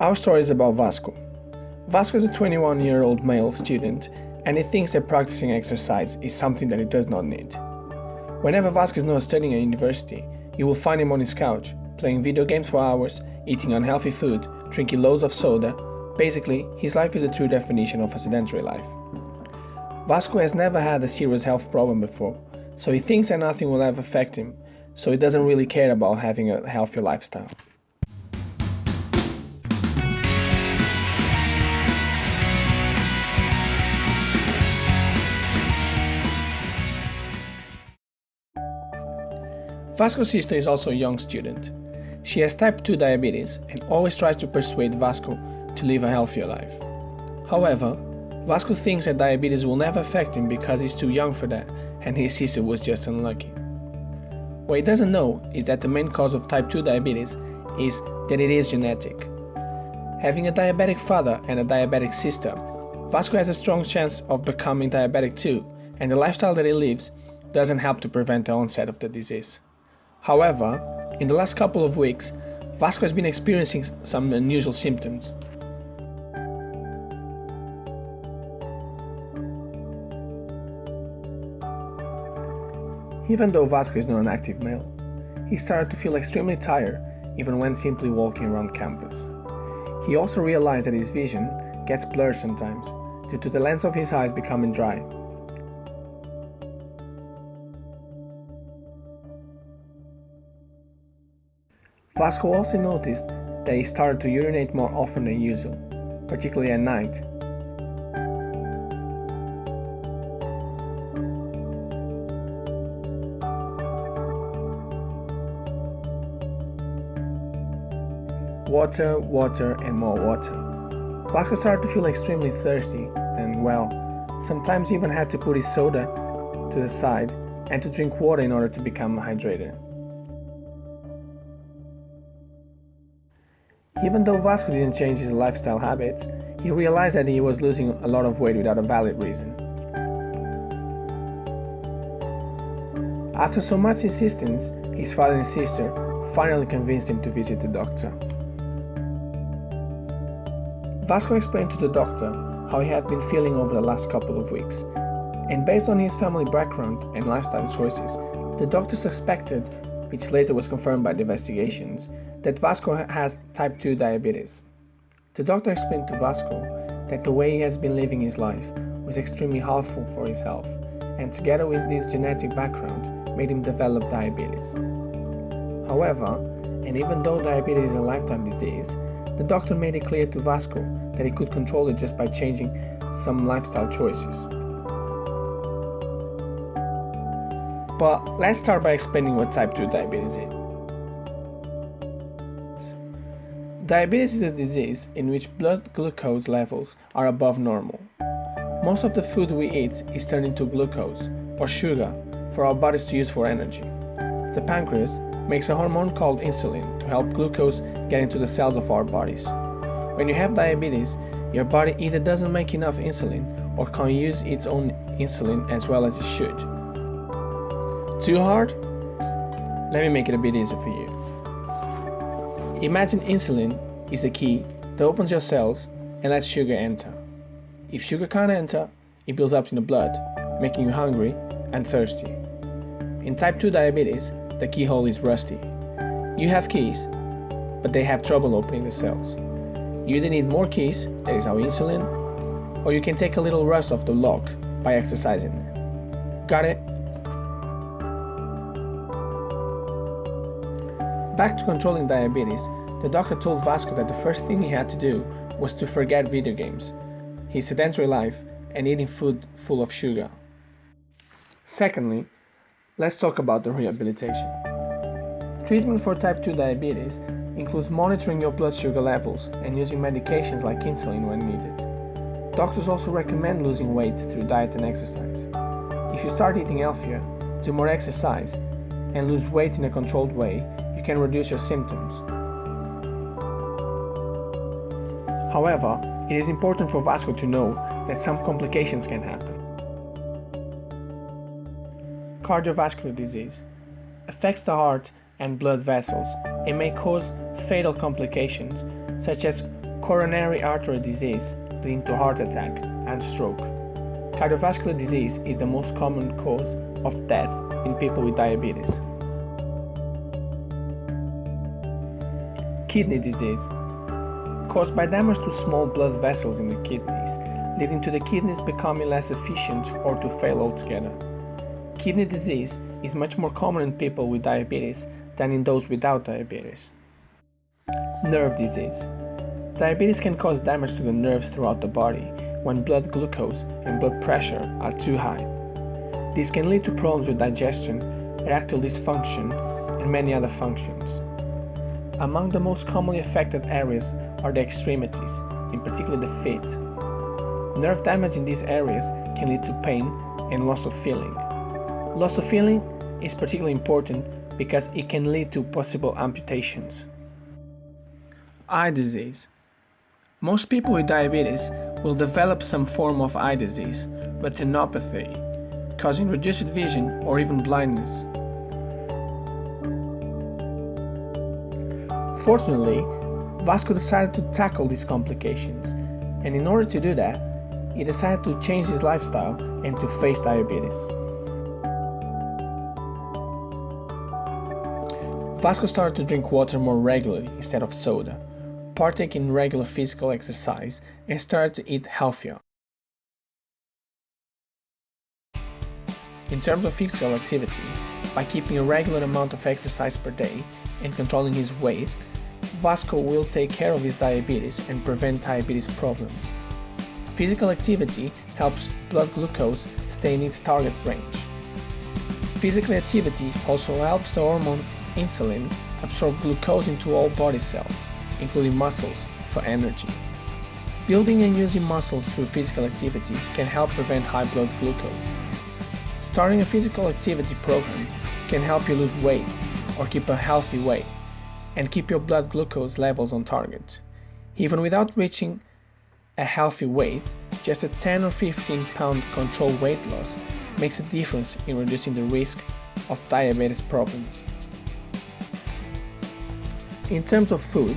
Our story is about Vasco. Vasco is a 21-year-old male student, and he thinks that practicing exercise is something that he does not need. Whenever Vasco is not studying at university, you will find him on his couch, playing video games for hours, eating unhealthy food, drinking loads of soda. Basically, his life is a true definition of a sedentary life. Vasco has never had a serious health problem before, so he thinks that nothing will ever affect him, so he doesn't really care about having a healthy lifestyle. Vasco's sister is also a young student. She has type 2 diabetes and always tries to persuade Vasco to live a healthier life. However, Vasco thinks that diabetes will never affect him because he's too young for that, and his sister was just unlucky. What he doesn't know is that the main cause of type 2 diabetes is that it is genetic. Having a diabetic father and a diabetic sister, Vasco has a strong chance of becoming diabetic too, and the lifestyle that he lives doesn't help to prevent the onset of the disease. However, in the last couple of weeks, Vasco has been experiencing some unusual symptoms. Even though Vasco is not an active male, he started to feel extremely tired even when simply walking around campus. He also realized that his vision gets blurred sometimes due to the lens of his eyes becoming dry. Vasco also noticed that he started to urinate more often than usual, particularly at night. Water, and more water. Vasco started to feel extremely thirsty and, sometimes even had to put his soda to the side and to drink water in order to become hydrated. Even though Vasco didn't change his lifestyle habits, he realized that he was losing a lot of weight without a valid reason. After so much insistence, his father and sister finally convinced him to visit the doctor. Vasco explained to the doctor how he had been feeling over the last couple of weeks, and based on his family background and lifestyle choices, the doctor suspected, which later was confirmed by the investigations, that Vasco has type 2 diabetes. The doctor explained to Vasco that the way he has been living his life was extremely harmful for his health, and together with this genetic background made him develop diabetes. However, and even though diabetes is a lifetime disease, the doctor made it clear to Vasco that he could control it just by changing some lifestyle choices. But let's start by explaining what type 2 diabetes is. Diabetes is a disease in which blood glucose levels are above normal. Most of the food we eat is turned into glucose, or sugar, for our bodies to use for energy. The pancreas makes a hormone called insulin to help glucose get into the cells of our bodies. When you have diabetes, your body either doesn't make enough insulin or can't use its own insulin as well as it should. Too hard? Let me make it a bit easier for you. Imagine insulin is a key that opens your cells and lets sugar enter. If sugar can't enter, it builds up in the blood, making you hungry and thirsty. In type 2 diabetes, the keyhole is rusty. You have keys, but they have trouble opening the cells. You either need more keys, that is our insulin, or you can take a little rust off the lock by exercising. Got it? Back to controlling diabetes, the doctor told Vasco that the first thing he had to do was to forget video games, his sedentary life, and eating food full of sugar. Secondly, let's talk about the rehabilitation. Treatment for type 2 diabetes includes monitoring your blood sugar levels and using medications like insulin when needed. Doctors also recommend losing weight through diet and exercise. If you start eating healthier, do more exercise, and lose weight in a controlled way, you can reduce your symptoms. However, it is important for Vasco to know that some complications can happen. Cardiovascular disease affects the heart and blood vessels and may cause fatal complications such as coronary artery disease leading to heart attack and stroke. Cardiovascular disease is the most common cause of death in people with diabetes. Kidney disease, caused by damage to small blood vessels in the kidneys, leading to the kidneys becoming less efficient or to fail altogether. Kidney disease is much more common in people with diabetes than in those without diabetes. Nerve disease. Diabetes can cause damage to the nerves throughout the body when blood glucose and blood pressure are too high. This can lead to problems with digestion, erectile dysfunction, and many other functions. Among the most commonly affected areas are the extremities, in particular the feet. Nerve damage in these areas can lead to pain and loss of feeling. Loss of feeling is particularly important because it can lead to possible amputations. Eye disease. Most people with diabetes will develop some form of eye disease, retinopathy, causing reduced vision or even blindness. Fortunately, Vasco decided to tackle these complications, and in order to do that, he decided to change his lifestyle and to face diabetes. Vasco started to drink water more regularly instead of soda, partake in regular physical exercise, and started to eat healthier. In terms of physical activity, by keeping a regular amount of exercise per day and controlling his weight, Vasco will take care of his diabetes and prevent diabetes problems. Physical activity helps blood glucose stay in its target range. Physical activity also helps the hormone insulin absorb glucose into all body cells, including muscles, for energy. Building and using muscle through physical activity can help prevent high blood glucose. Starting a physical activity program can help you lose weight or keep a healthy weight and keep your blood glucose levels on target. Even without reaching a healthy weight, just a 10 or 15 pound controlled weight loss makes a difference in reducing the risk of diabetes problems. In terms of food,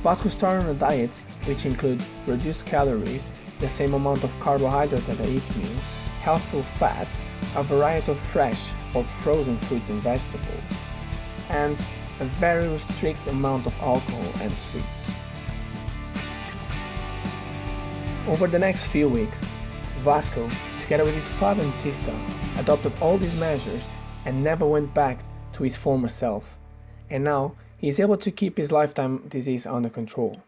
Vasco started on a diet which includes reduced calories, the same amount of carbohydrate at each meal, healthful fats, a variety of fresh or frozen fruits and vegetables, and a very restricted amount of alcohol and sweets. Over the next few weeks, Vasco, together with his father and sister, adopted all these measures and never went back to his former self, and now he is able to keep his lifetime disease under control.